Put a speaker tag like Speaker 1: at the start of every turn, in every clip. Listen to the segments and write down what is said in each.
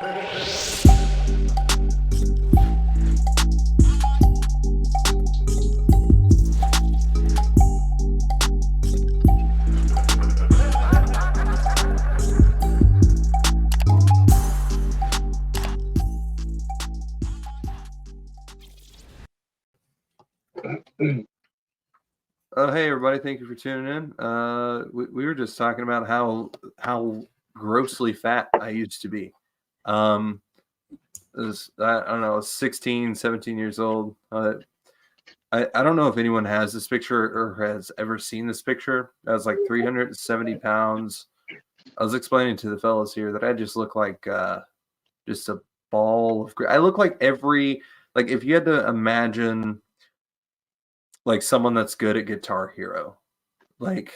Speaker 1: Hey everybody! Thank you for tuning in. We were just talking about how grossly fat I used to be. I don't know, 16, 17 years old. I don't know if anyone has this picture or has ever seen this picture. I was like 370 pounds. I was explaining to the fellas here that I just look like just a ball of. I look like if you had to imagine like someone that's good at Guitar Hero, like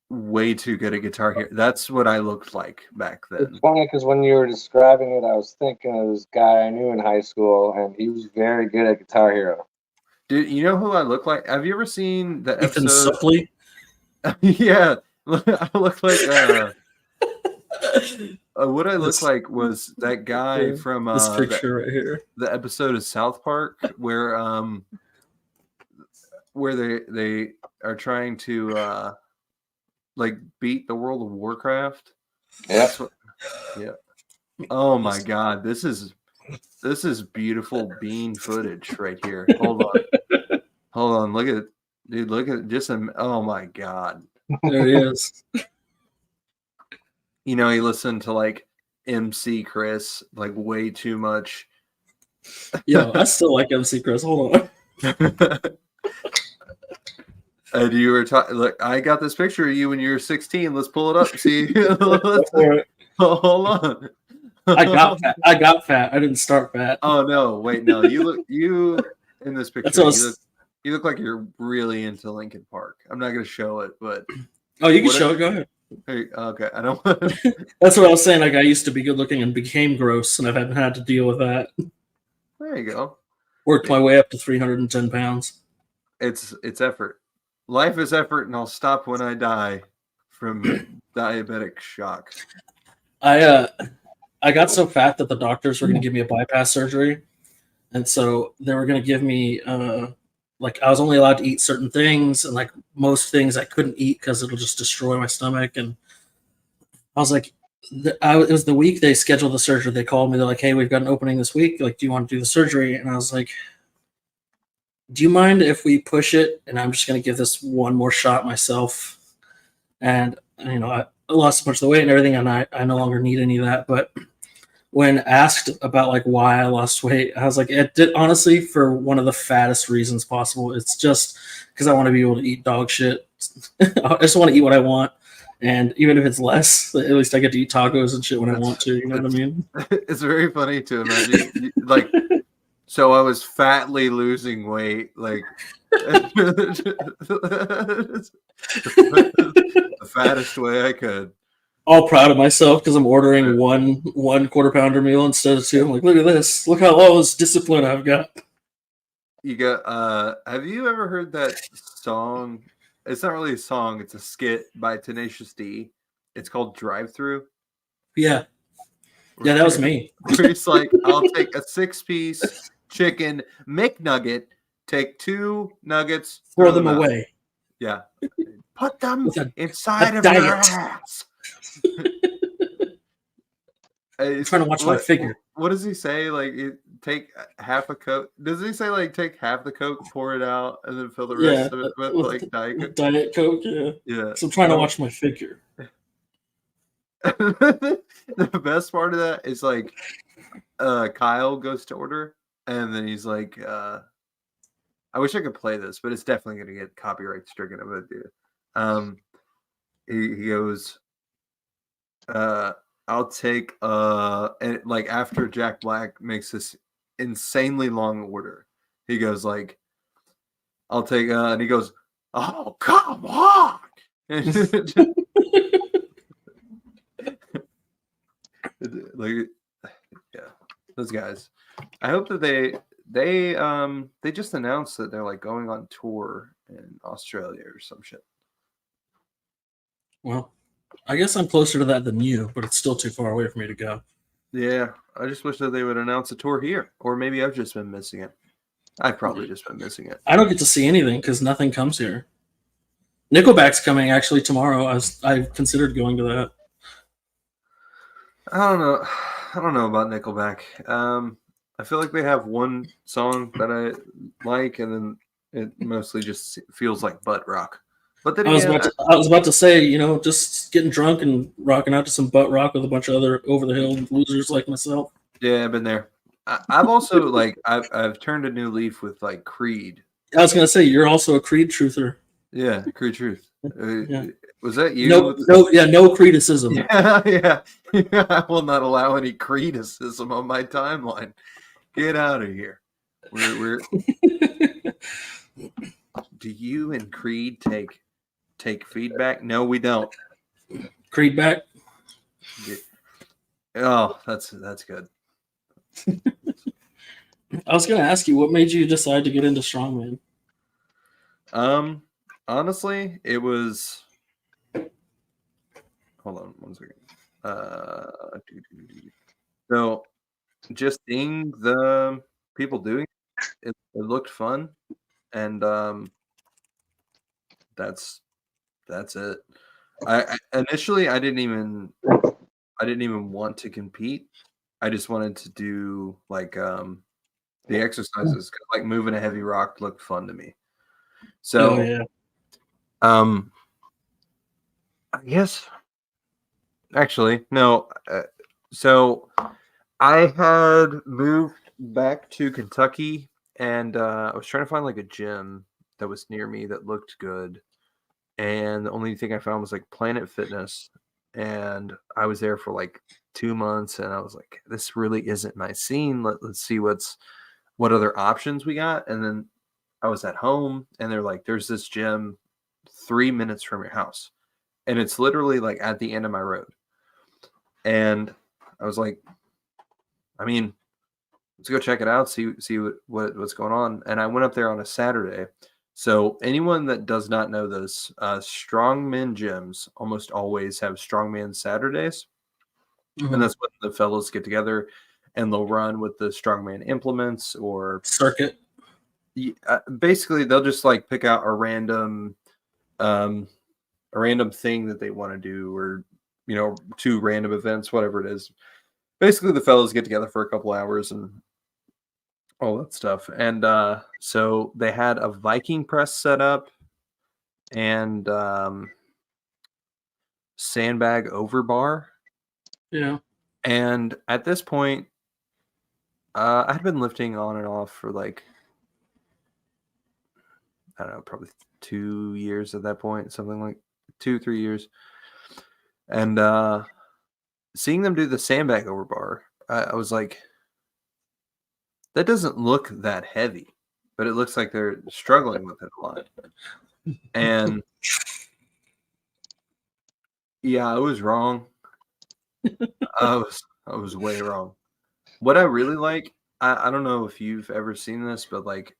Speaker 1: way too good at Guitar Hero. That's what I looked like back then.
Speaker 2: It's funny because when you were describing it, I was thinking of this guy I knew in high school, and he was very good at Guitar Hero.
Speaker 1: Dude, you know who I look like? Have you ever seen the
Speaker 3: Ethan
Speaker 1: episode?
Speaker 3: Suplee?
Speaker 1: Yeah, I look like. What I look like was that guy from
Speaker 3: this picture right here.
Speaker 1: The episode of South Park where they are trying to like beat the World of Warcraft.
Speaker 2: Yeah.
Speaker 1: Yeah. Oh my God, this is beautiful bean footage right here. Hold on. Look at just oh my God.
Speaker 3: There he is.
Speaker 1: You know, he listened to like MC Chris like way too much.
Speaker 3: Yo, I still like MC Chris. Hold on.
Speaker 1: And you were talking. Look, I got this picture of you when you were 16. Let's pull it up. See, hold on.
Speaker 3: I got fat. I didn't start fat.
Speaker 1: Oh no! Wait, no. You in this picture. You look like you're really into Linkin Park. I'm not going to show it, but
Speaker 3: oh, you can show it. Go ahead.
Speaker 1: Hey, okay, I don't.
Speaker 3: That's what I was saying. Like I used to be good looking and became gross, and I haven't had to deal with that.
Speaker 1: There you go.
Speaker 3: Worked my way up to 310 pounds.
Speaker 1: It's effort. Life is effort, and I'll stop when I die from diabetic shock.
Speaker 3: I got so fat that the doctors were going to give me a bypass surgery, and so they were going to give me like I was only allowed to eat certain things, and like most things I couldn't eat because it'll just destroy my stomach. And I was like, it was the week they scheduled the surgery. They called me. They're like, "Hey, we've got an opening this week. Like, do you want to do the surgery?" And I was like, "Do you mind if we push it? And I'm just going to give this one more shot myself." And you know, I lost a bunch of the weight and everything, and I no longer need any of that. But when asked about like why I lost weight, I was like, it did honestly for one of the fattest reasons possible. It's just because I want to be able to eat dog shit. I just want to eat what I want, and even if it's less, at least I get to eat tacos and shit when I want to. You know what I mean?
Speaker 1: It's very funny to imagine, like. So I was fatly losing weight, like the fattest way I could.
Speaker 3: All proud of myself because I'm ordering one quarter pounder meal instead of two. I'm like, look at this. Look how low this discipline I've got.
Speaker 1: You got have you ever heard that song? It's not really a song, it's a skit by Tenacious D. It's called Drive Through.
Speaker 3: Yeah. Yeah, that was me.
Speaker 1: It's like, I'll take a 6-piece chicken McNugget, take 2 nuggets,
Speaker 3: throw them away.
Speaker 1: Yeah. Put them inside of your ass.
Speaker 3: I'm trying to watch my figure.
Speaker 1: What does he say? Like, take half a Coke. Does he say like take half the Coke, pour it out, and then fill the rest of it with like Diet Coke?
Speaker 3: Diet Coke, yeah.
Speaker 1: Yeah.
Speaker 3: So I'm trying to watch my figure.
Speaker 1: The best part of that is like Kyle goes to order, and then he's like, I wish I could play this, but it's definitely gonna get copyright stricken. I'm gonna do. He goes, I'll take and like after Jack Black makes this insanely long order, he goes like, I'll take and he goes, oh come on. Like, yeah, those guys. I hope that they just announced that they're like going on tour in Australia or some shit.
Speaker 3: Well, I guess I'm closer to that than you, but it's still too far away for me to go.
Speaker 1: Yeah, I just wish that they would announce a tour here, or maybe I've just been missing it. I've probably just been missing it.
Speaker 3: I don't get to see anything because nothing comes here. Nickelback's coming actually tomorrow. I considered going to that.
Speaker 1: I don't know. I don't know about Nickelback. I feel like they have one song that I like, and then it mostly just feels like butt rock. But then again,
Speaker 3: I was about to say, you know, just getting drunk and rocking out to some butt rock with a bunch of other over the hill losers like myself.
Speaker 1: yeah, I've been there. I've also like I've turned a new leaf with like Creed.
Speaker 3: I was gonna say you're also a Creed truther.
Speaker 1: Yeah, Creed Truth.
Speaker 3: Yeah.
Speaker 1: Was that you?
Speaker 3: No criticism.
Speaker 1: Yeah. I will not allow any criticism on my timeline. Get out of here. We're Do you and Creed take feedback? No, we don't.
Speaker 3: Creed back.
Speaker 1: Oh, that's good.
Speaker 3: I was gonna ask you, what made you decide to get into strongman?
Speaker 1: Honestly, it was. Hold on one second. So just seeing the people doing it looked fun, and that's it. I initially I didn't even want to compete. I just wanted to do like the exercises, 'cause, like moving a heavy rock looked fun to me. So
Speaker 3: Oh yeah.
Speaker 1: I guess actually no. So I had moved back to Kentucky, and I was trying to find like a gym that was near me that looked good. And the only thing I found was like Planet Fitness. And I was there for like 2 months, and I was like, this really isn't my scene. Let's see what other options we got. And then I was at home, and they're like, there's this gym 3 minutes from your house. And it's literally like at the end of my road. And I was like, I mean, let's go check it out, see what's going on. And I went up there on a Saturday. So anyone that does not know this, strongman gyms almost always have strongman Saturdays, and that's when the fellows get together and they'll run with the strongman implements or
Speaker 3: circuit.
Speaker 1: Basically, they'll just like pick out a random thing that they want to do, or 2 random events, whatever it is. Basically, the fellows get together for a couple hours and all that stuff. And so they had a Viking press set up and sandbag over bar.
Speaker 3: Yeah.
Speaker 1: And at this point, I'd been lifting on and off for like, I don't know, probably 2 years at that point, something like 2-3 years. And seeing them do the sandbag over bar, I was like, that doesn't look that heavy, but it looks like they're struggling with it a lot. And yeah, I was wrong. I was way wrong. What I really like, I don't know if you've ever seen this, but like,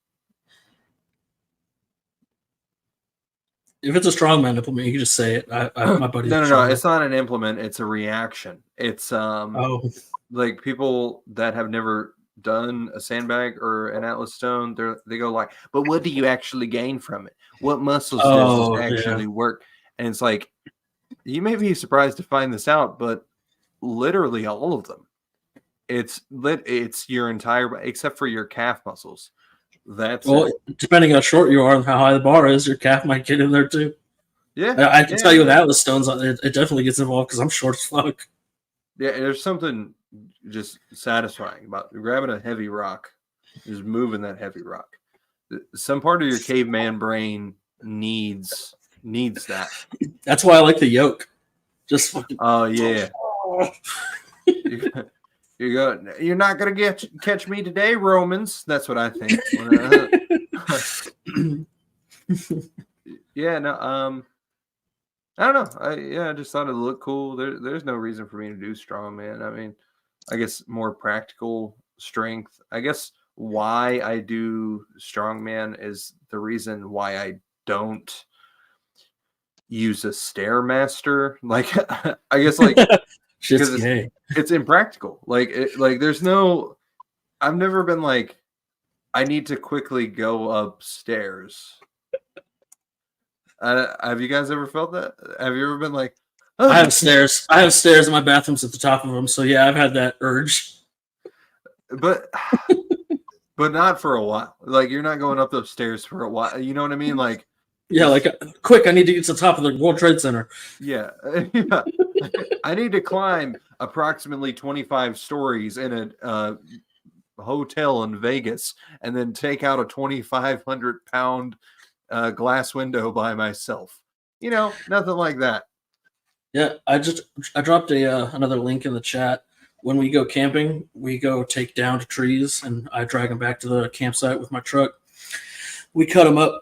Speaker 3: if it's a strongman implement, you can just say it. My buddy.
Speaker 1: No, it's not an implement. It's a reaction. It's like people that have never done a sandbag or an Atlas stone, they go like, but what do you actually gain from it? What muscles does this actually work? And it's like, you may be surprised to find this out, but literally all of them. It's your entire, except for your calf muscles. That's
Speaker 3: depending how short you are and how high the bar is, your calf might get in there too.
Speaker 1: Yeah,
Speaker 3: I can tell you with Atlas stones, it definitely gets involved because I'm short as fuck.
Speaker 1: Yeah, there's something just satisfying about grabbing a heavy rock, just moving that heavy rock. Some part of your caveman brain needs that.
Speaker 3: That's why I like the yoke. Just fucking.
Speaker 1: Oh yeah. You're not gonna catch me today, Romans. That's what I think. Yeah, no. I don't know. I just thought it looked cool. There's no reason for me to do strongman. I mean, I guess more practical strength. I guess why I do strongman is the reason why I don't use a Stairmaster. Like, I guess like
Speaker 3: Shit's
Speaker 1: Because
Speaker 3: gay.
Speaker 1: it's impractical. Like there's no. I've never been like, I need to quickly go upstairs. Have you guys ever felt that? Have you ever been like, oh,
Speaker 3: I have stairs. I have stairs in my bathrooms at the top of them. So yeah, I've had that urge.
Speaker 1: but not for a while. Like you're not going up those stairs for a while. You know what I mean? Like
Speaker 3: Yeah, like quick, I need to get to the top of the World Trade Center.
Speaker 1: yeah, yeah. I need to climb approximately 25 stories in a hotel in Vegas and then take out a 2,500 pound glass window by myself. You know, nothing like that.
Speaker 3: Yeah, I dropped another link in the chat. When we go camping, we go take downed trees and I drag them back to the campsite with my truck. We cut them up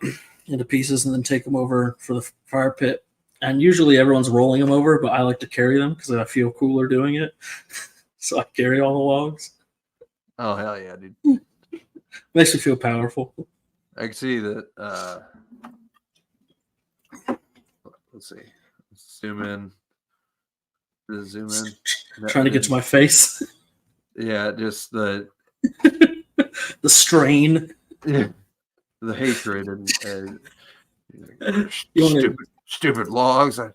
Speaker 3: into pieces and then take them over for the fire pit. And usually everyone's rolling them over, but I like to carry them because I feel cooler doing it. So I carry all the logs.
Speaker 1: Oh hell yeah, dude!
Speaker 3: Makes me feel powerful.
Speaker 1: I can see that. Let's see. Zoom in. Just zoom in.
Speaker 3: Trying to get to my face.
Speaker 1: Yeah, just the
Speaker 3: strain.
Speaker 1: Yeah, the hatred and
Speaker 3: You
Speaker 1: stupid logs. I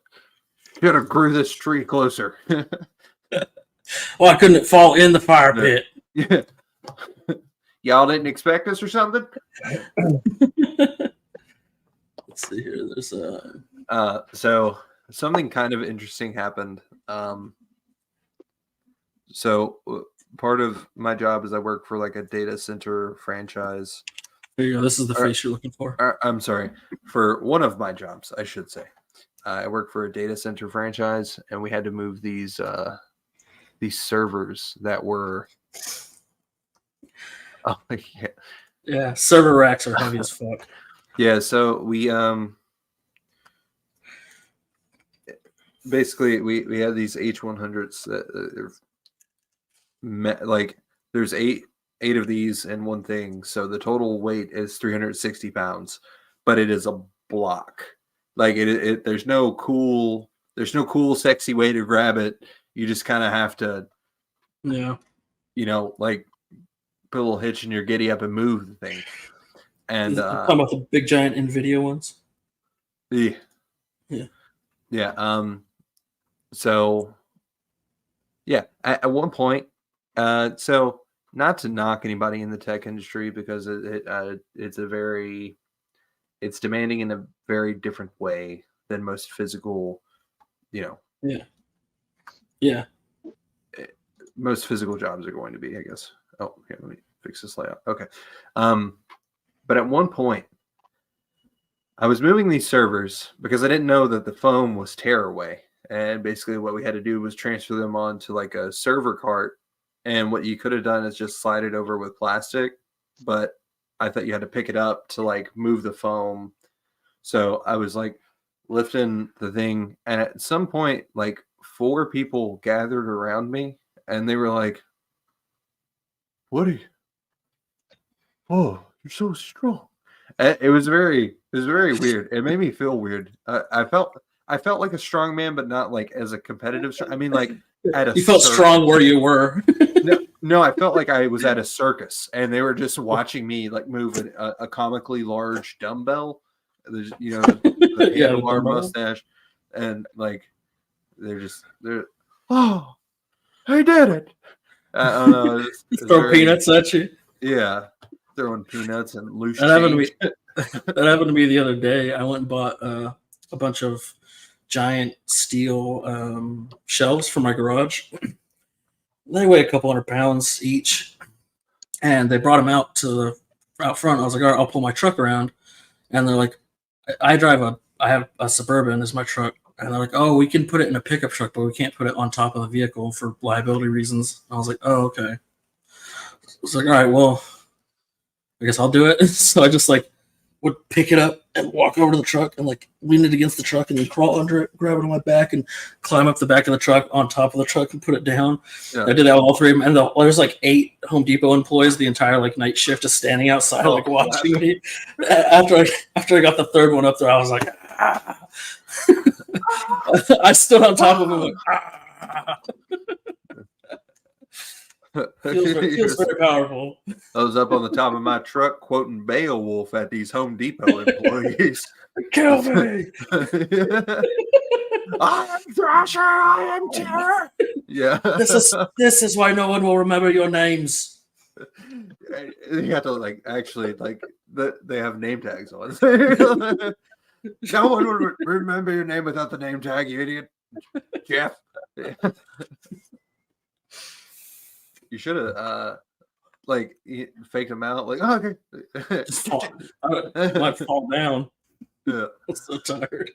Speaker 1: should have grew this tree closer.
Speaker 3: Why couldn't it fall in the fire pit?
Speaker 1: Yeah. Y'all didn't expect us or something?
Speaker 3: Let's see here. There's
Speaker 1: so something kind of interesting happened. So part of my job is I work for like a data center franchise.
Speaker 3: There you go. This is the face you're looking for.
Speaker 1: I'm sorry. For one of my jobs, I should say. I work for a data center franchise, and we had to move these servers that were. Oh yeah.
Speaker 3: Yeah, server racks are heavy as fuck.
Speaker 1: Yeah, so we basically we have these H100s that like there's eight of these in one thing, so the total weight is 360 pounds, but it is a block. Like it there's no cool sexy way to grab it. You just kind of have to,
Speaker 3: yeah,
Speaker 1: you know, like put a little hitch in your giddy up and move the thing. And
Speaker 3: talking about the big giant NVIDIA ones.
Speaker 1: Yeah. So yeah, at one point, so not to knock anybody in the tech industry because it's demanding in a very different way than most physical, you know.
Speaker 3: Yeah.
Speaker 1: Most physical jobs are going to be, I guess. Oh, here, let me fix this layout. Okay. But at one point, I was moving these servers because I didn't know that the foam was tear away. And basically what we had to do was transfer them onto like a server cart. And what you could have done is just slide it over with plastic. But I thought you had to pick it up to like move the foam. So I was like lifting the thing. And at some point, like 4 people gathered around me and they were like, Woody, oh, you're so strong. It was very weird. It made me feel weird. I felt like a strong man, but not like as a competitive. I mean, like at a.
Speaker 3: You felt strong where you were.
Speaker 1: No, I felt like I was at a circus, and they were just watching me like move a comically large dumbbell. There's, you know, the handlebar mustache, and like they're oh, I did it. I don't know.
Speaker 3: Throw peanuts at you.
Speaker 1: Yeah, throwing peanuts and loose
Speaker 3: That
Speaker 1: change.
Speaker 3: happened to me the other day. I went and bought a bunch of giant steel shelves for my garage. They weigh a couple hundred pounds each, and they brought them out front. I was like, all right, I'll pull my truck around, and they're like, I have a Suburban as my truck, and they're like, oh, we can put it in a pickup truck, but we can't put it on top of the vehicle for liability reasons. And I was like, oh, okay. I was like, all right, well, I guess I'll do it. So I just like would pick it up and walk over to the truck and like lean it against the truck and then crawl under it, grab it on my back and climb up the back of the truck on top of the truck and put it down. Yeah. I did that with all 3 of them. And there's like 8 Home Depot employees. The entire like night shift is standing outside like watching me. After I got the 3rd one up there, I was like, ah. I stood on top of him like, ah. feels very powerful.
Speaker 1: I was up on the top of my truck quoting Beowulf at these Home Depot employees.
Speaker 3: Kill me!
Speaker 1: I am Thrasher, I am Terror. Yeah.
Speaker 3: This is why no one will remember your names.
Speaker 1: You have to they have name tags on. No one would remember your name without the name tag, you idiot. Jeff. You should have faked them out, like, oh, okay.
Speaker 3: I might fall down.
Speaker 1: Yeah.
Speaker 3: I'm so tired.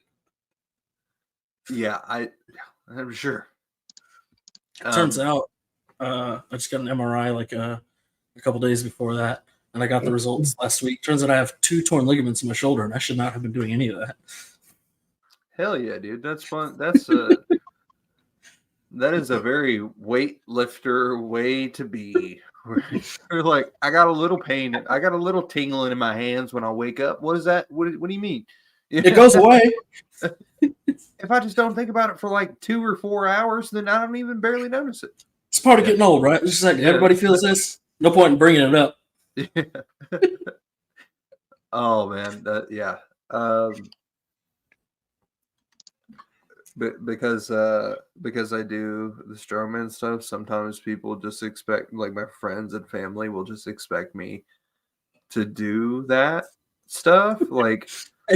Speaker 1: Yeah, I'm sure.
Speaker 3: Turns out, I just got an MRI a couple days before that, and I got the results last week. Turns out I have 2 torn ligaments in my shoulder, and I should not have been doing any of that.
Speaker 1: Hell yeah, dude. That's fun. That's that is a very weightlifter way to be. We're like, I got a little pain. I got a little tingling in my hands when I wake up. What is that? What do you mean?
Speaker 3: It goes away.
Speaker 1: If I just don't think about it for like 2 or 4 hours, then I don't even barely notice it.
Speaker 3: It's part of getting old, right? It's just like everybody feels this. No point in bringing it up.
Speaker 1: Yeah. Oh man, yeah. But because I do the strongman stuff, sometimes people just expect, like my friends and family will just expect me to do that stuff. Like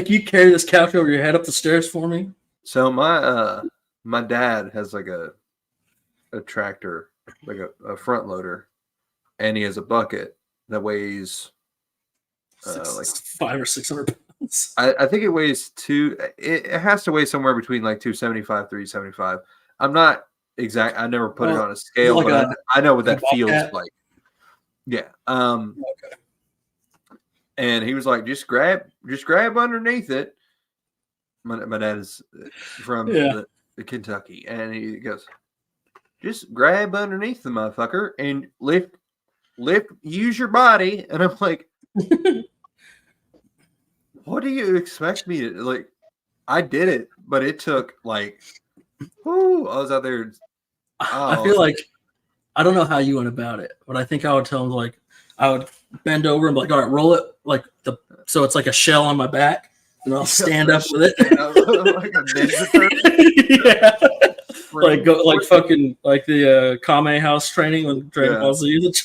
Speaker 3: you carry this couch over your head up the stairs for me.
Speaker 1: So my dad has like a tractor, like a front loader, and he has a bucket that weighs
Speaker 3: like 500 or 600 pounds.
Speaker 1: I think it weighs it has to weigh somewhere between like 275, 375. I'm not exact. I never put it on a scale,
Speaker 3: like
Speaker 1: but I know what that feels
Speaker 3: bobcat?
Speaker 1: like. Yeah.
Speaker 3: Okay.
Speaker 1: And he was like, just grab underneath it. My dad is from the Kentucky, and he goes, just grab underneath the motherfucker and lift, use your body. And I'm like, what do you expect me to, like? I did it, but it took like, I was out there.
Speaker 3: I feel like, I don't know how you went about it, but I think I would tell him, like, I would bend over and be like, all right, roll it so it's like a shell on my back, and I'll stand up with it.
Speaker 1: Like a ninja
Speaker 3: yeah. Like fucking like the Kame House training when Dragon Ball Z. Let's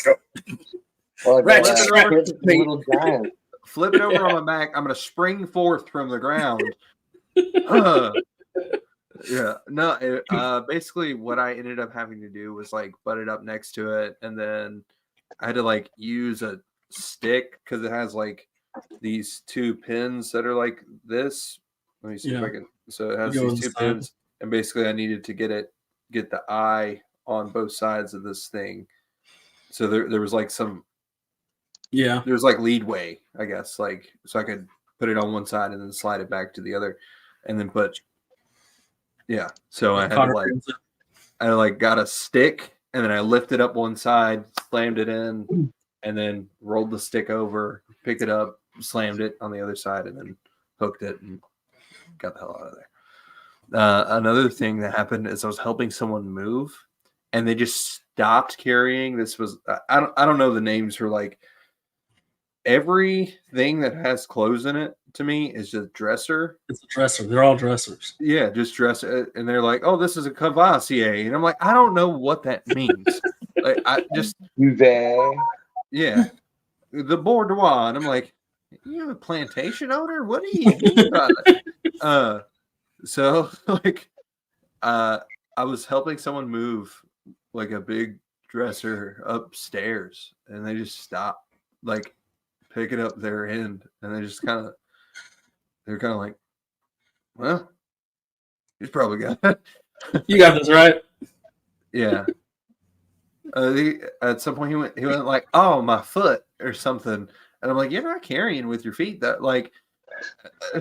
Speaker 3: go.
Speaker 2: Ratchet strap. Little giant.
Speaker 1: Flip it over on my back. I'm gonna spring forth from the ground. Basically what I ended up having to do was like butt it up next to it, and then I had to like use a stick because it has like these 2 pins that are like this. Let me see if I can. So it has these 2 pins, and basically I needed to get the eye on both sides of this thing. So there was like there was like leadway, I guess, like so I could put it on one side and then slide it back to the other, and then so I had got a stick, and then I lifted up one side, slammed it in, and then rolled the stick over, picked it up, slammed it on the other side, and then hooked it and got the hell out of there. Another thing that happened is I was helping someone move, and they just stopped carrying. This was I don't know the names for like everything that has clothes in it. To me, is just dresser.
Speaker 3: It's a dresser. They're all dressers.
Speaker 1: Yeah, just dresser. And they're like, "Oh, this is a cavassier," and I'm like, "I don't know what that means." Like, I just
Speaker 2: duvet.
Speaker 1: Yeah, the boudoir, and I'm like, "You a plantation owner? What do you mean by that?" So like, I was helping someone move like a big dresser upstairs, and they just stopped, like, picking up their end, and they just they're kind of like, well, he's probably got it.
Speaker 3: You got this, right?
Speaker 1: Yeah. At some point he went like, oh, my foot or something. And I'm like, you're not carrying with your feet. That like,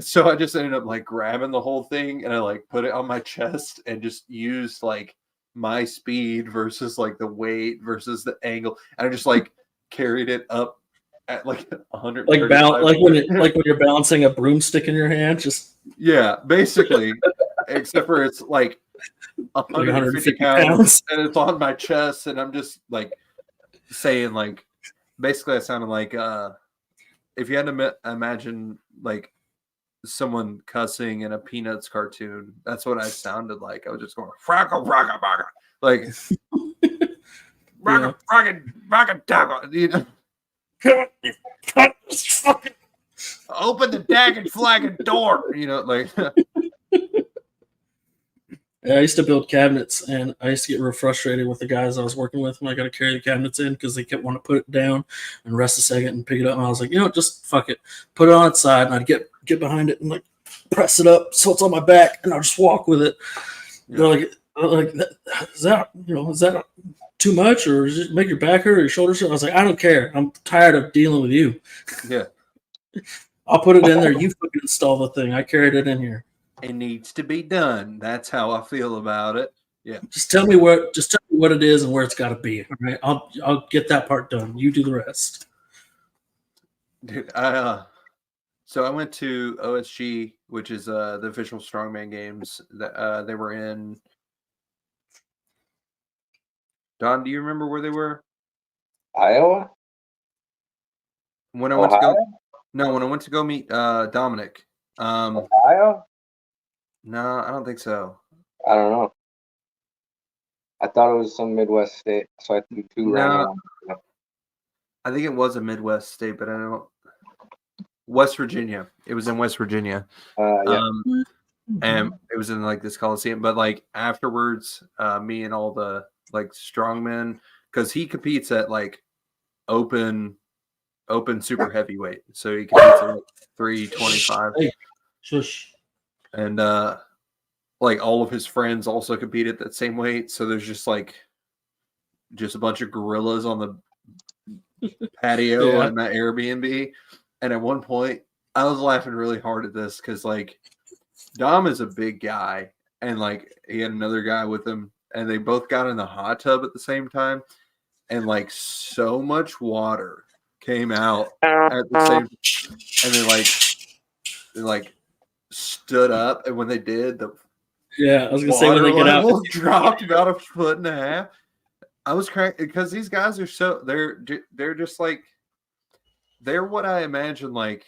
Speaker 1: so I just ended up like grabbing the whole thing, and I like put it on my chest and just used like my speed versus like the weight versus the angle. And I just like carried it up at like 100,
Speaker 3: like when you're balancing a broomstick in your hand, just
Speaker 1: basically. Except for it's like 150 pounds, and it's on my chest, and I'm just like saying like, basically I sounded like if you had to imagine like someone cussing in a Peanuts cartoon, that's what I sounded like. I was just going fracka fracka fracka, like fracka fracka fracka fracka, you know. Open the dagged flagging door, you know, like.
Speaker 3: Yeah, I used to build cabinets, and I used to get real frustrated with the guys I was working with when I got to carry the cabinets in because they kept wanting to put it down and rest a second and pick it up. And I was like, just fuck it, put it on its side, and I'd get behind it and like press it up so it's on my back, and I'll just walk with it. Yeah. They're like, is that too much, or does it make your back hurt or your shoulders hurt? I was like, I don't care. I'm tired of dealing with you.
Speaker 1: Yeah,
Speaker 3: I'll put it in there. You fucking install the thing. I carried it in here.
Speaker 1: It needs to be done. That's how I feel about it. Yeah.
Speaker 3: Just tell me what it is and where it's got to be. All right. I'll get that part done. You do the rest.
Speaker 1: Dude, so I went to OSG, which is the official strongman games that they were in. Don, do you remember where they were?
Speaker 2: Iowa?
Speaker 1: When I went to go meet Dominic.
Speaker 2: Ohio?
Speaker 1: No, I don't think so.
Speaker 2: I don't know. I thought it was some Midwest state, so I threw two random.
Speaker 1: I think it was a Midwest state, but I don't. West Virginia. It was in West Virginia.
Speaker 2: Yeah.
Speaker 1: And it was in like this Coliseum. But like afterwards, me and all the like strongmen, because he competes at like open super heavyweight. So he competes at like 325.
Speaker 3: Hey, shush.
Speaker 1: And like all of his friends also compete at that same weight. So there's just a bunch of gorillas on the patio in that Airbnb. And at one point, I was laughing really hard at this because like Dom is a big guy, and like he had another guy with him, and they both got in the hot tub at the same time, and like so much water came out at the same, and they like stood up, and when they did, I
Speaker 3: was gonna say when they get out,
Speaker 1: dropped about 1.5 feet. I was crying because these guys are they're just like they're what I imagine like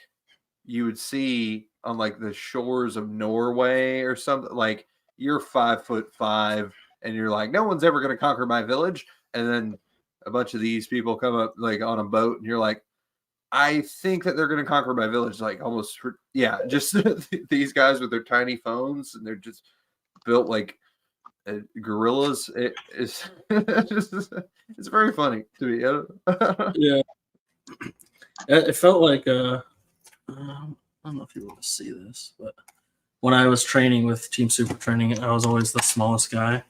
Speaker 1: you would see on like the shores of Norway or something. Like you're 5'5" and you're like, no one's ever gonna conquer my village, and then a bunch of these people come up like on a boat, and you're like, I think that they're going to conquer my village, like almost, just these guys with their tiny phones, and they're just built like gorillas. It's very funny to me.
Speaker 3: Yeah, it felt like I don't know if you want to see this, but when I was training with Team Super Training, I was always the smallest guy.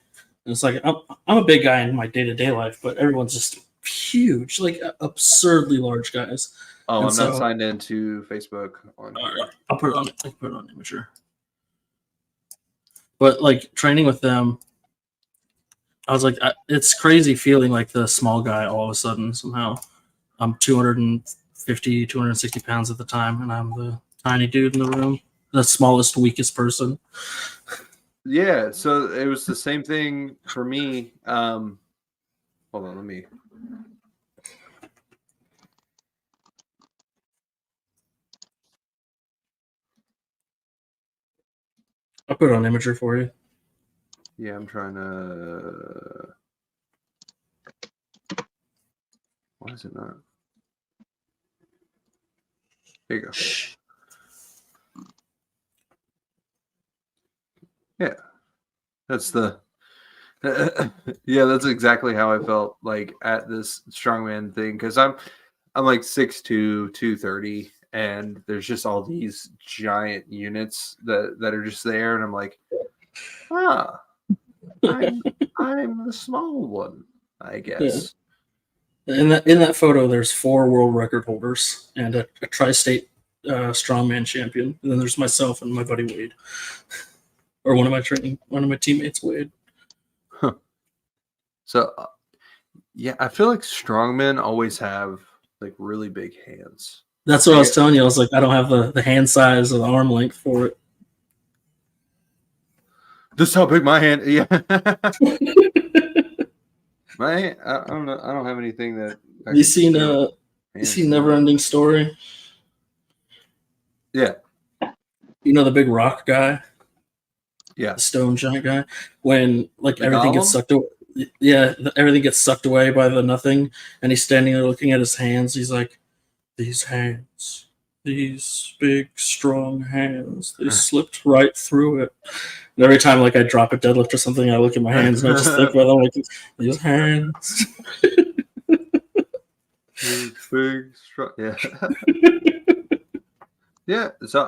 Speaker 3: And it's like I'm a big guy in my day-to-day life, but everyone's just huge, like absurdly large guys.
Speaker 1: Oh, and I'm not signed into Facebook.
Speaker 3: I'll put it on. I can put it on Imager. But like training with them, I was like, it's crazy feeling like the small guy all of a sudden. Somehow, I'm 250, 260 pounds at the time, and I'm the tiny dude in the room, the smallest, weakest person.
Speaker 1: Yeah, so it was the same thing for me. Hold on, let me.
Speaker 3: I'll put it on Imager for you.
Speaker 1: Yeah, I'm trying to. Why is it not? There you go. Yeah, that's that's exactly how I felt like at this strongman thing, because I'm like 6'2", 230, and there's just all these giant units that are just there, and I'm like, I'm the small one, I guess.
Speaker 3: Yeah. In that photo, there's 4 world record holders and a tri-state strongman champion, and then there's myself and my buddy Wade. Or one of my teammates, Wade.
Speaker 1: Huh. So, I feel like strongmen always have like really big hands.
Speaker 3: That's what I was telling you. I was like, I don't have the hand size or the arm length for it.
Speaker 1: This is how big my hand. Yeah. My I don't know. I don't have anything that. I
Speaker 3: You
Speaker 1: can
Speaker 3: seen
Speaker 1: show
Speaker 3: you seen
Speaker 1: hands.
Speaker 3: Never Ending Story?
Speaker 1: Yeah.
Speaker 3: You know the big rock guy,
Speaker 1: Yeah.
Speaker 3: the stone giant guy. When like
Speaker 1: The
Speaker 3: everything gets
Speaker 1: golem?
Speaker 3: sucked away, yeah, everything gets sucked away by the nothing, and he's standing there looking at his hands. He's like, "These hands, these big strong hands, they slipped right through it." And every time like I drop a deadlift or something, I look at my hands and I just think about them like these hands.
Speaker 1: Big, strong. Yeah. Yeah. So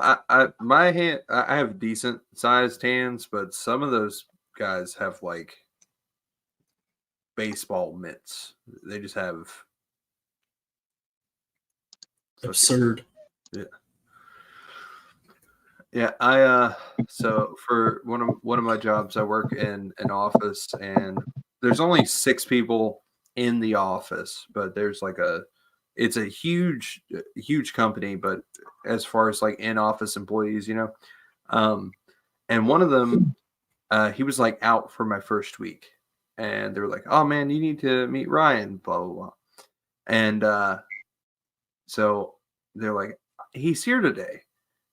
Speaker 1: my hand, I have decent sized hands, but some of those guys have like baseball mitts. They just have
Speaker 3: Absurd.
Speaker 1: Yeah. Yeah, I so for one of my jobs, I work in an office, and there's only 6 people in the office, but there's like it's a huge company, but as far as like in office employees, and one of them, he was like out for my first week, and they were like, "Oh man, you need to meet Ryan," blah blah blah, and so they're like, "He's here today."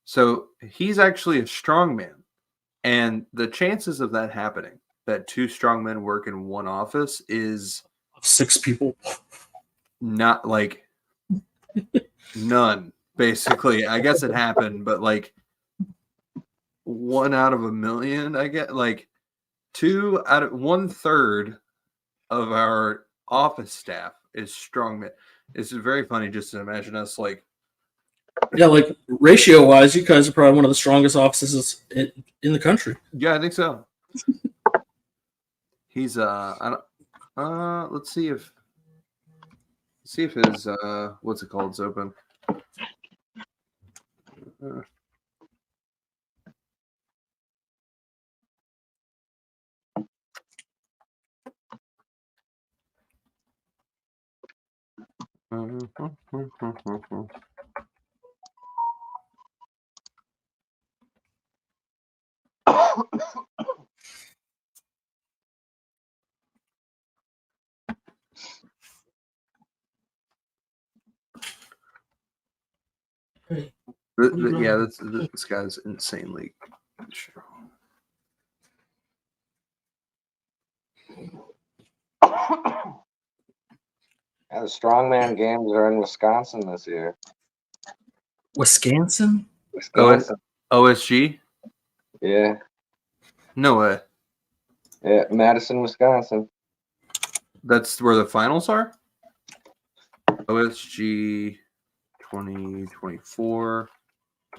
Speaker 1: So he's actually a strong man. And the chances of that happening, that 2 strong men work in one office, is
Speaker 3: 6 people.
Speaker 1: not like none, basically. I guess it happened, but like 1 out of a million, I get like 2 out of 1/3 of our office staff is strong men. It's very funny just to imagine us like,
Speaker 3: Yeah, like ratio wise, you guys are probably one of the strongest offices in the country.
Speaker 1: yeah, I think so. He's I don't let's see if his what's it called is open. Yeah, this guy's insanely strong.
Speaker 2: Yeah, the strongman games are in Wisconsin this year.
Speaker 3: Wisconsin?
Speaker 2: Wisconsin.
Speaker 1: OSG?
Speaker 2: Yeah.
Speaker 1: No way.
Speaker 2: Yeah, Madison, Wisconsin.
Speaker 1: That's where the finals are? OSG 2024.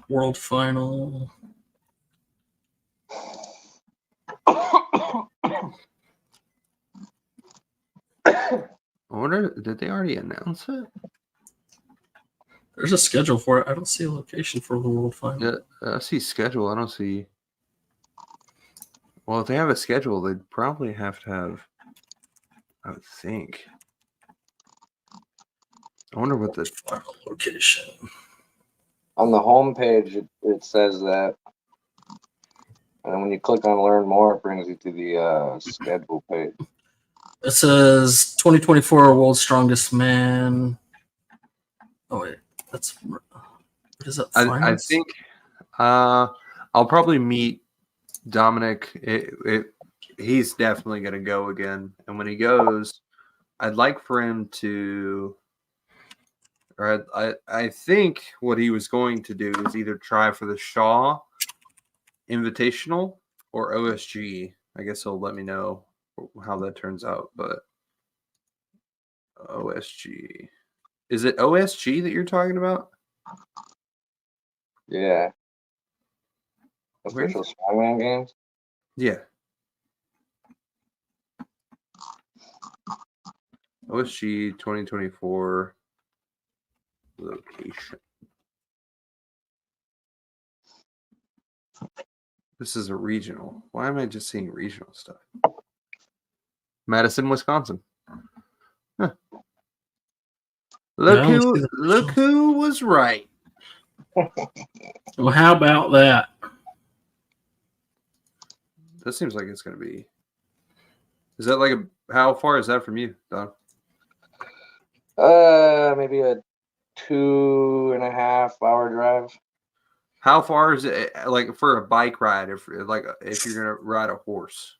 Speaker 3: World final.
Speaker 1: I wonder, did they already announce it?
Speaker 3: There's a schedule for it. I don't see a location for the world final.
Speaker 1: Yeah, I see schedule. I don't see. Well, if they have a schedule, they'd probably have to have. I would think. I wonder what the
Speaker 3: Final location.
Speaker 2: On the home page, it says that. And then when you click on Learn More, it brings you to the schedule page.
Speaker 3: It says 2024 World's Strongest Man. Oh wait, that's what is that?
Speaker 1: I think I'll probably meet Dominic. He's definitely going to go again, and when he goes, I'd like for him to. Or I think what he was going to do is either try for the Shaw Invitational or OSG. I guess he'll let me know how that turns out, but OSG. Is it OSG that you're talking about?
Speaker 2: Yeah. Official strongman games?
Speaker 1: Yeah. OSG 2024 location. This is a regional. Why am I just seeing regional stuff? Madison, Wisconsin. Huh. Look who was right.
Speaker 3: Well, how about that?
Speaker 1: This seems like it's going to be. Is that like how far is that from you, Don?
Speaker 2: Maybe a 2.5 hour drive.
Speaker 1: How far is it like for a bike ride? If you're gonna ride a horse,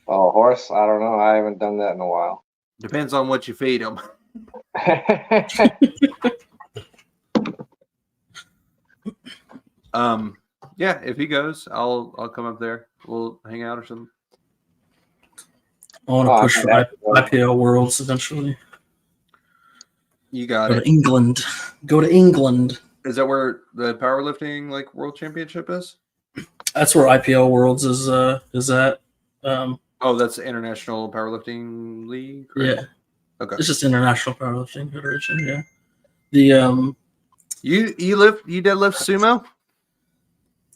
Speaker 2: Oh, horse? I don't know. I haven't done that in a while.
Speaker 1: depends on what you feed them. Yeah, if he goes, I'll come up there. We'll hang out or something.
Speaker 3: I want to push for IPL Worlds eventually.
Speaker 1: You got
Speaker 3: Go
Speaker 1: it.
Speaker 3: to England. Go to England.
Speaker 1: Is that where the powerlifting like world championship is?
Speaker 3: That's where IPL Worlds is at.
Speaker 1: Oh, that's the International Powerlifting League. Right?
Speaker 3: Yeah.
Speaker 1: Okay.
Speaker 3: It's just International Powerlifting Federation. Yeah. The
Speaker 1: you deadlift sumo?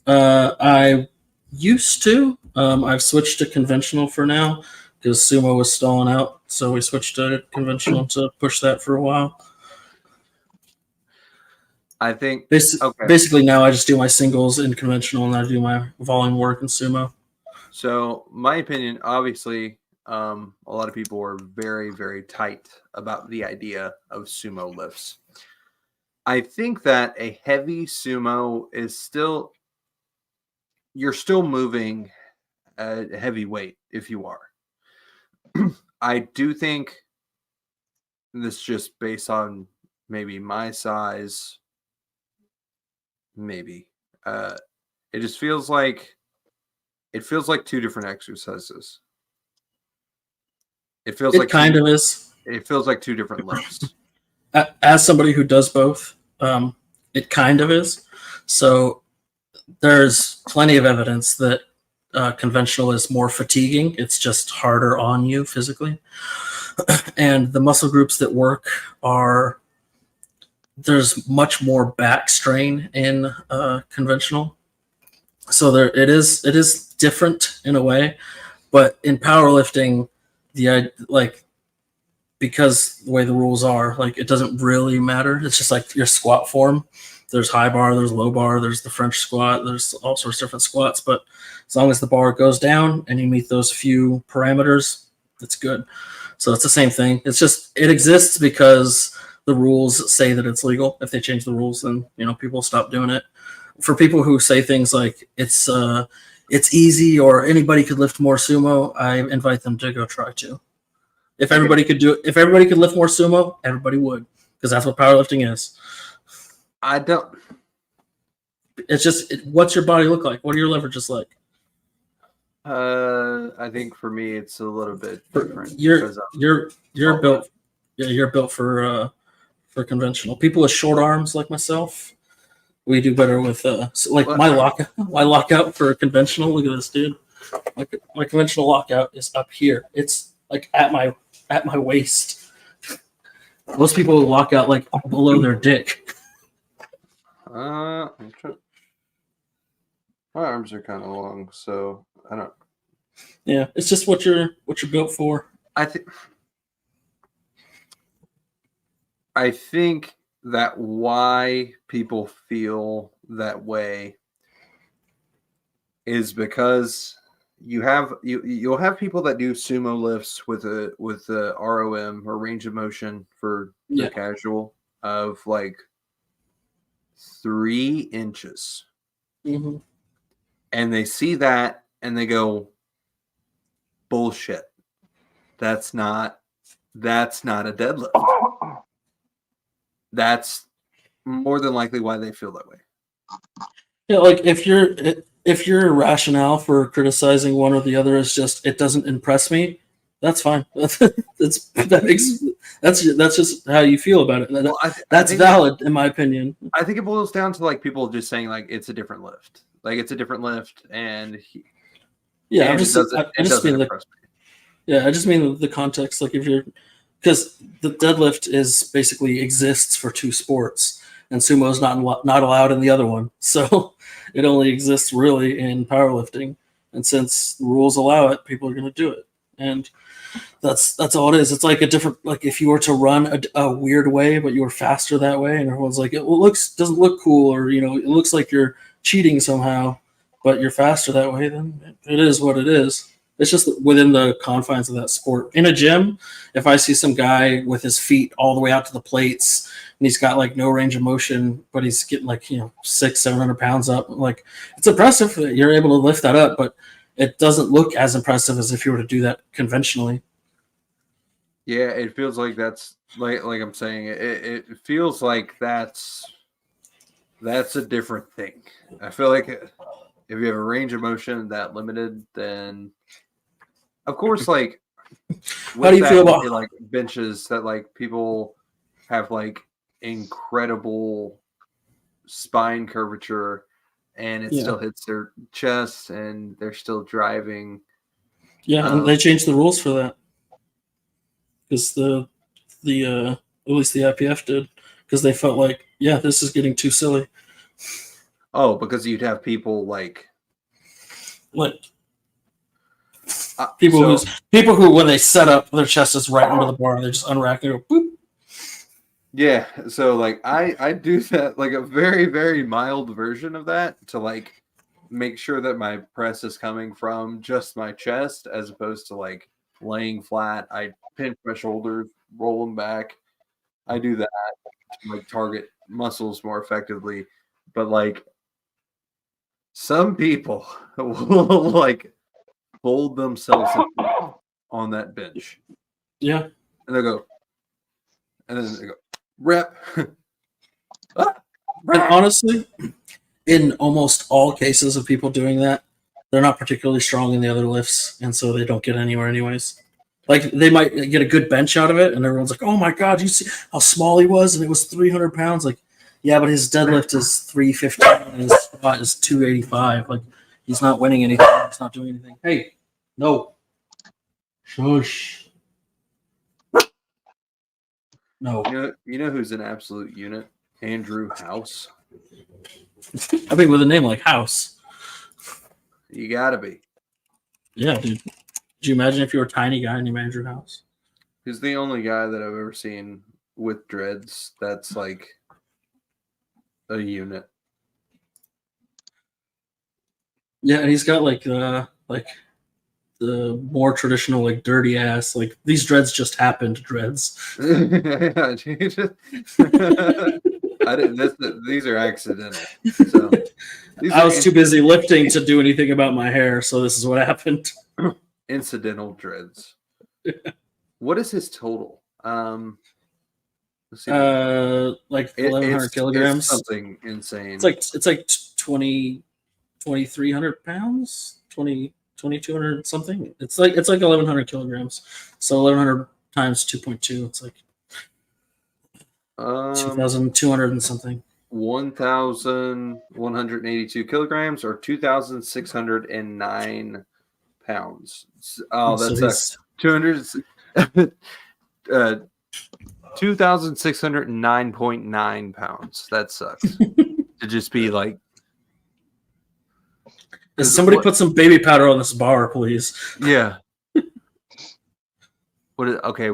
Speaker 3: I used to. I've switched to conventional for now because sumo was stalling out, so we switched to conventional to push that for a while.
Speaker 1: I think
Speaker 3: basically now I just do my singles in conventional and I do my volume work in sumo.
Speaker 1: So my opinion, obviously, a lot of people are very, very tight about the idea of sumo lifts. I think that a heavy sumo is still, you're still moving a heavy weight if you are. I do think this just based on maybe my size, maybe it just feels like two different exercises. It feels like two different lifts.
Speaker 3: As somebody who does both, it kind of is. So there's plenty of evidence that conventional is more fatiguing. It's just harder on you physically. And the muscle groups that work there's much more back strain in conventional. So it is different in a way, but in powerlifting, because the way the rules are, like it doesn't really matter. It's just like your squat form. There's high bar, there's low bar, there's the French squat, there's all sorts of different squats. But as long as the bar goes down and you meet those few parameters, it's good. So it's the same thing. It's just it exists because the rules say that it's legal. If they change the rules, then people stop doing it. For people who say things like it's easy or anybody could lift more sumo, I invite them to go try to. If everybody could lift more sumo, everybody would, because that's what powerlifting is.
Speaker 1: I don't.
Speaker 3: It's just what's your body look like? What are your leverages like?
Speaker 1: I think for me it's a little bit different.
Speaker 3: You're built. Yeah, you're built for conventional. People with short arms like myself, we do better with my lockout for conventional. Look at this, dude. My conventional lockout is up here. It's like at my waist. Most people lock out like below their dick.
Speaker 1: My arms are kind of long, so I don't.
Speaker 3: Yeah, it's just what you're built for.
Speaker 1: I think that why people feel that way is because you'll have people that do sumo lifts with the ROM or range of motion for the casual of like 3 inches.
Speaker 3: Mm-hmm.
Speaker 1: And they see that and they go, bullshit. That's not a deadlift. That's more than likely why they feel that way.
Speaker 3: Yeah, like if your rationale for criticizing one or the other is just it doesn't impress me, that's fine. That's just how you feel about it.
Speaker 1: Well,
Speaker 3: that's valid in my opinion.
Speaker 1: I think it boils down to like people just saying like it's a different lift. Like it's a different lift, and
Speaker 3: I just mean the context. Like because the deadlift is basically exists for 2 sports, and sumo is not allowed in the other one. So it only exists really in powerlifting, and since the rules allow it, people are going to do it, and that's all it is. It's like a different, like if you were to run a weird way, but you were faster that way, and everyone's like, it doesn't look cool, or it looks like you're cheating somehow. but you're faster that way, then it is what it is. It's just within the confines of that sport. In a gym, if I see some guy with his feet all the way out to the plates and he's got like no range of motion, but he's getting like 600-700 pounds up, like it's impressive that you're able to lift that up, but it doesn't look as impressive as if you were to do that conventionally.
Speaker 1: Yeah, it feels like that's like I'm saying. It feels like that's a different thing. I feel like if you have a range of motion that limited, then of course, like
Speaker 3: How do you feel about
Speaker 1: like benches that like people have like incredible spine curvature and it still hits their chest and they're still driving.
Speaker 3: Yeah, and they changed the rules for that because the at least the IPF did, because they felt like, yeah, this is getting too silly.
Speaker 1: Oh, because you'd have people like
Speaker 3: people who when they set up, their chest is right under the bar and they just unrack and go boop.
Speaker 1: Yeah, so like I do that, like a very, very mild version of that to like make sure that my press is coming from just my chest as opposed to like laying flat. I pinch my shoulders, roll them back. I do that to like target muscles more effectively. But like some people will like fold themselves on that bench.
Speaker 3: Yeah.
Speaker 1: And they go, rep.
Speaker 3: And honestly, in almost all cases of people doing that, they're not particularly strong in the other lifts, and so they don't get anywhere anyways. Like, they might get a good bench out of it, and everyone's like, oh my God, you see how small he was, and it was 300 pounds? Like, yeah, but his deadlift is 315, and his squat is 285. Like, he's not winning anything. He's not doing anything. Hey, no. Shush. No.
Speaker 1: You know who's an absolute unit? Andrew House.
Speaker 3: I mean, with a name like House.
Speaker 1: You gotta be.
Speaker 3: Yeah, dude. Could you imagine if you were a tiny guy named Andrew House?
Speaker 1: He's the only guy that I've ever seen with dreads that's like a unit.
Speaker 3: Yeah, and he's got like the more traditional, like dirty ass, like these dreads just happened dreads.
Speaker 1: Yeah, I didn't. These are accidental. So
Speaker 3: I was too busy lifting to do anything about my hair, so this is what happened.
Speaker 1: Incidental dreads. What is his total?
Speaker 3: Let's see. Like 1,100 kilograms.
Speaker 1: It's something insane.
Speaker 3: It's like 2,300 pounds, 2,200 something. It's like 1,100 kilograms. So 1,100 times 2.2. It's like 2,200 and something.
Speaker 1: 1,182 kilograms or 2,609 pounds. Oh, that's 200. 2,609.9 pounds. That sucks. To just be like.
Speaker 3: Somebody put some baby powder on this bar, please.
Speaker 1: Yeah. What is okay?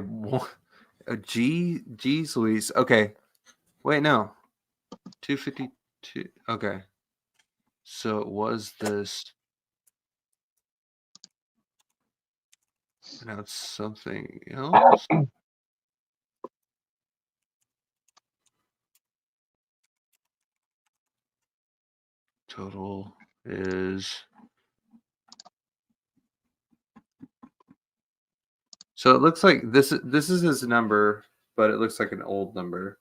Speaker 1: Geez Louise. Okay. Wait, no. 252. Okay. So it was this. Now it's something else. Total is. So it looks like this is his number, but it looks like an old number,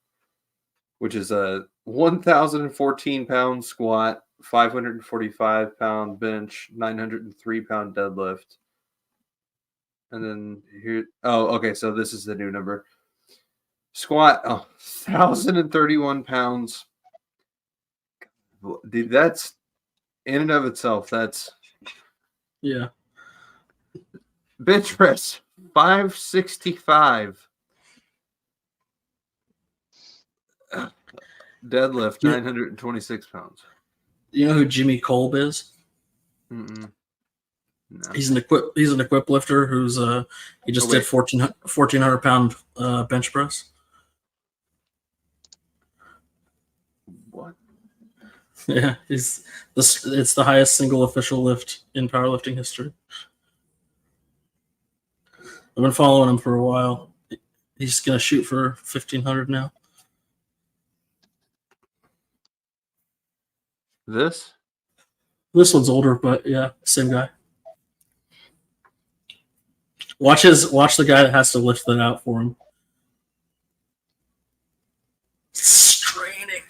Speaker 1: which is a 1,014 pound squat, 545 pound bench, 903 pound deadlift. And then here, okay, so this is the new number. Squat, 1,031 pounds. Dude, that's in and of itself, that's.
Speaker 3: Yeah.
Speaker 1: Bench press, 565. Deadlift, 926 pounds.
Speaker 3: You know who Jimmy Kolb is?
Speaker 1: Mm-mm. No.
Speaker 3: He's an equip lifter who's he just did 1,400 pound bench press.
Speaker 1: What?
Speaker 3: Yeah, it's the highest single official lift in powerlifting history. I've been following him for a while. He's gonna shoot for 1,500 now.
Speaker 1: This?
Speaker 3: This one's older, but yeah, same guy. Watch the guy that has to lift that out for him. Straining.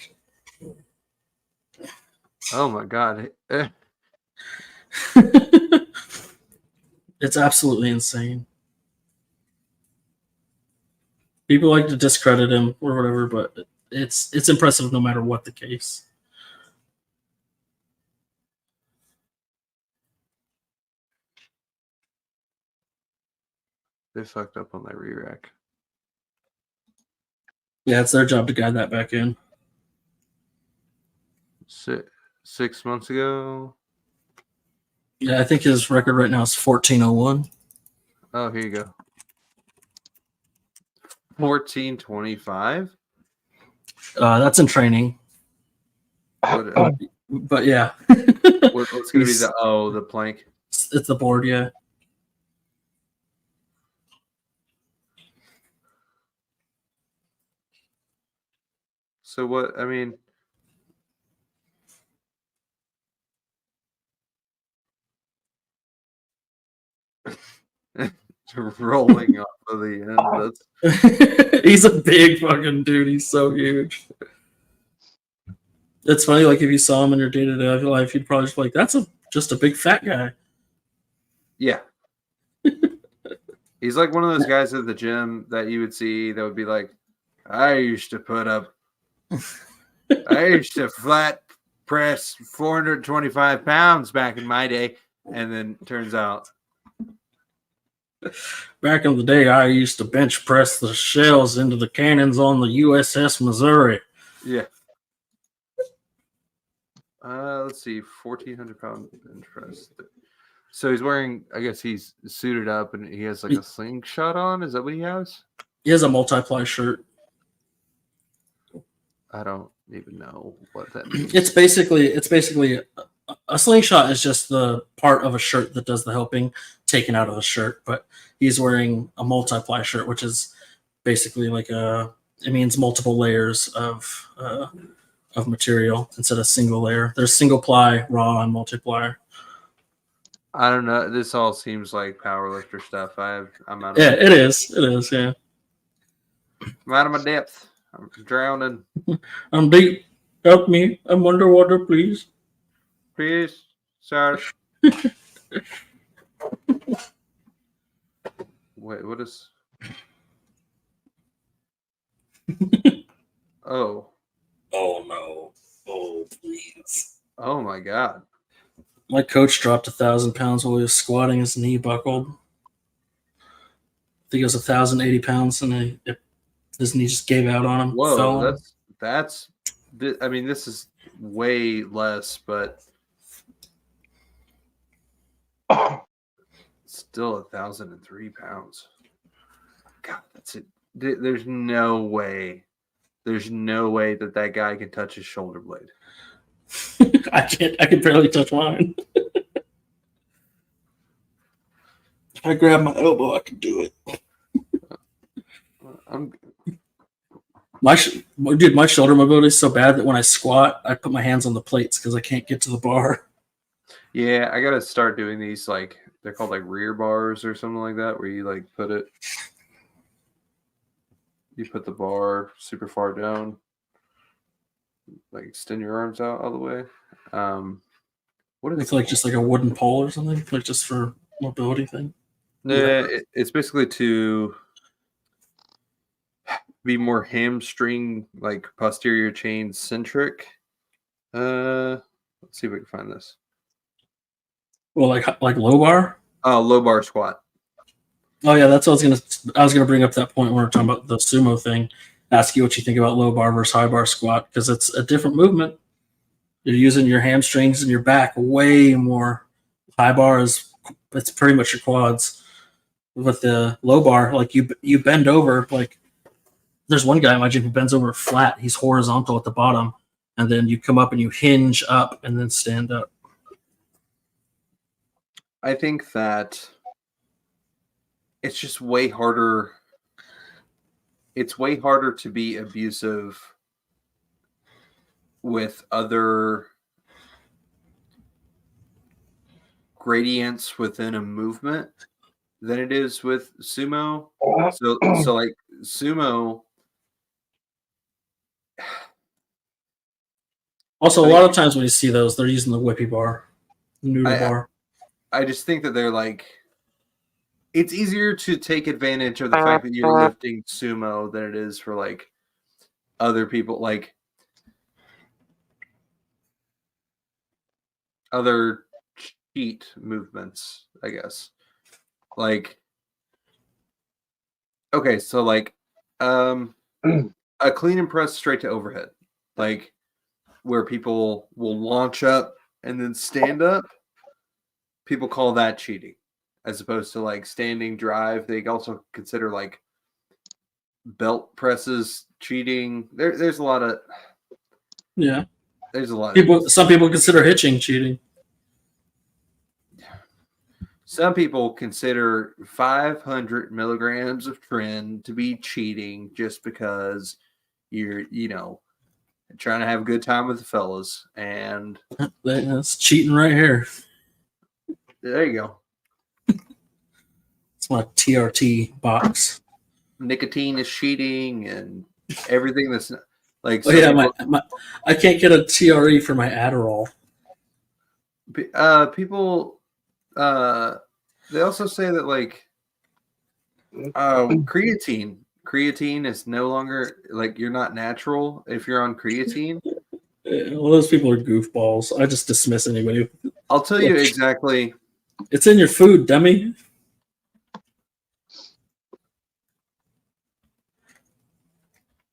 Speaker 1: Oh my god.
Speaker 3: It's absolutely insane. People like to discredit him or whatever, but it's impressive no matter what the case.
Speaker 1: They fucked up on that re-rack.
Speaker 3: Yeah, it's their job to guide that back in.
Speaker 1: 6 months ago.
Speaker 3: Yeah, I think his record right now is 1401.
Speaker 1: Oh, here you go. 1425.
Speaker 3: That's in training.
Speaker 1: What,
Speaker 3: But yeah.
Speaker 1: what's going to be the plank?
Speaker 3: It's the board, yeah.
Speaker 1: So what, I mean, rolling off of the end. That's
Speaker 3: He's a big fucking dude. He's so huge. It's funny, like if you saw him in your day-to-day life, you'd probably just be like, that's just a big fat guy.
Speaker 1: yeah. He's like one of those guys at the gym that you would see that would be like, I used to flat press 425 pounds back in my day. And then turns out,
Speaker 3: Back in the day, I used to bench press the shells into the cannons on the USS Missouri.
Speaker 1: yeah. Let's see, 1,400 pound bench press. So he's wearing, I guess he's suited up and he has like a slingshot on. Is that what he has?
Speaker 3: He has a multiply shirt.
Speaker 1: I don't even know what that means.
Speaker 3: It's basically a slingshot is just the part of a shirt that does the helping taken out of the shirt, but he's wearing a multiply shirt, which is basically like it means multiple layers of material instead of single layer. There's single ply, raw, and multiplier.
Speaker 1: I don't know. This all seems like powerlifter stuff. I'm out of
Speaker 3: Yeah, it is. It is, yeah.
Speaker 1: I'm out of my depth. I'm drowning.
Speaker 3: I'm deep. Help me. I'm underwater, please.
Speaker 1: Please, sir. Wait, what is? Oh.
Speaker 3: Oh no. Oh please.
Speaker 1: Oh my god.
Speaker 3: My coach dropped 1,000 pounds while he was squatting. His knee buckled. I think it was 1,080 pounds, and his knee just gave out on him.
Speaker 1: Whoa, that's. I mean, this is way less, but still 1,003 pounds. God, that's it. There's no way. There's no way that guy can touch his shoulder blade.
Speaker 3: I can't. I can barely touch mine. If I grab my elbow, I can do it. My shoulder mobility is so bad that when I squat, I put my hands on the plates because I can't get to the bar.
Speaker 1: Yeah, I gotta start doing these, like they're called like rear bars or something like that, where you like put the bar super far down, like extend your arms out all the way. What is
Speaker 3: It's like just like a wooden pole or something, like just for mobility thing.
Speaker 1: Yeah, it's basically to be more hamstring, like posterior chain centric. Let's see if we can find this.
Speaker 3: Well, like low bar.
Speaker 1: Oh, low bar squat.
Speaker 3: Oh yeah, that's what I was gonna bring up that point when we're talking about the sumo thing. Ask you what you think about low bar versus high bar squat because it's a different movement. You're using your hamstrings and your back way more. High bar it's pretty much your quads. With the low bar, like you bend over. Like there's one guy in my gym who bends over flat. He's horizontal at the bottom, and then you come up and you hinge up and then stand up.
Speaker 1: I think that it's just way harder. It's way harder to be abusive with other gradients within a movement than it is with sumo. So like sumo.
Speaker 3: Also, a lot of times when you see those, they're using the whippy bar, noodle bar.
Speaker 1: I just think that they're like, it's easier to take advantage of the fact that you're lifting sumo than it is for like other people, like other cheat movements, I guess. Like, okay, so like a clean and press straight to overhead, like where people will launch up and then stand up. People call that cheating, as opposed to like standing drive. They also consider like belt presses cheating. There's a lot of there's a lot
Speaker 3: people. Some people consider hitching cheating.
Speaker 1: Some people consider 500 milligrams of tren to be cheating just because you're trying to have a good time with the fellas, and
Speaker 3: that's cheating right here.
Speaker 1: There you go.
Speaker 3: It's my TRT box.
Speaker 1: Nicotine is cheating, and everything that's like.
Speaker 3: Oh yeah, I can't get a TRE for my Adderall.
Speaker 1: People, they also say that like, creatine is no longer like you're not natural if you're on creatine.
Speaker 3: Well, those people are goofballs. I just dismiss anybody.
Speaker 1: I'll tell you exactly.
Speaker 3: It's in your food, dummy.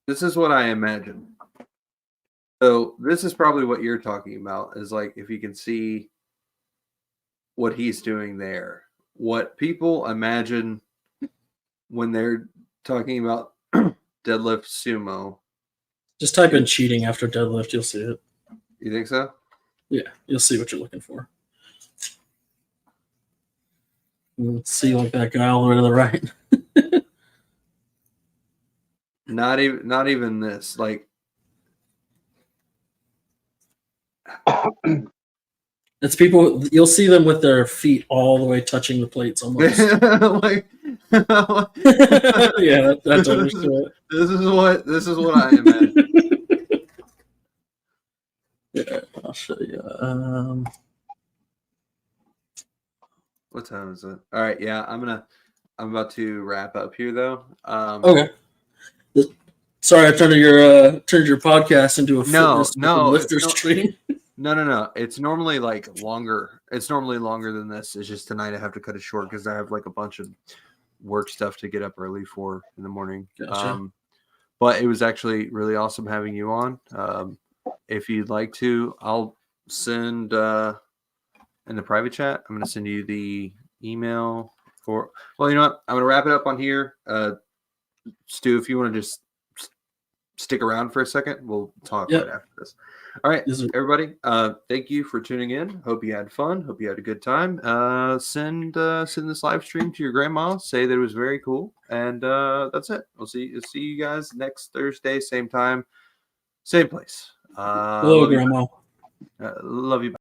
Speaker 1: This is what I imagine. So this is probably what you're talking about, is like if you can see what he's doing there. What people imagine when they're talking about deadlift sumo.
Speaker 3: Just type in cheating after deadlift, you'll see it.
Speaker 1: You think so?
Speaker 3: Yeah, you'll see what you're looking for. Let's see, like that guy all the way to the right.
Speaker 1: Not even this. Like,
Speaker 3: it's people. You'll see them with their feet all the way touching the plates, almost.
Speaker 1: Like,
Speaker 3: yeah, that's understood.
Speaker 1: This is what I imagine.
Speaker 3: Yeah, I'll show you.
Speaker 1: What time is it? All right, yeah, I'm about to wrap up here though.
Speaker 3: Okay. Sorry, I turned your podcast into a fitness lifter stream.
Speaker 1: No. It's normally like longer. It's normally longer than this. It's just tonight I have to cut it short because I have like a bunch of work stuff to get up early for in the morning.
Speaker 3: Gotcha.
Speaker 1: But it was actually really awesome having you on. If you'd like to, I'll send in the private chat. I'm going to send you the email for. Well, you know what? I'm going to wrap it up on here. Stu, if you want to just stick around for a second, we'll talk right after this. All right, everybody. Thank you for tuning in. Hope you had fun. Hope you had a good time. Send this live stream to your grandma. Say that it was very cool, and that's it. We'll see you guys next Thursday, same time, same place.
Speaker 3: Hello, Grandma.
Speaker 1: Love you.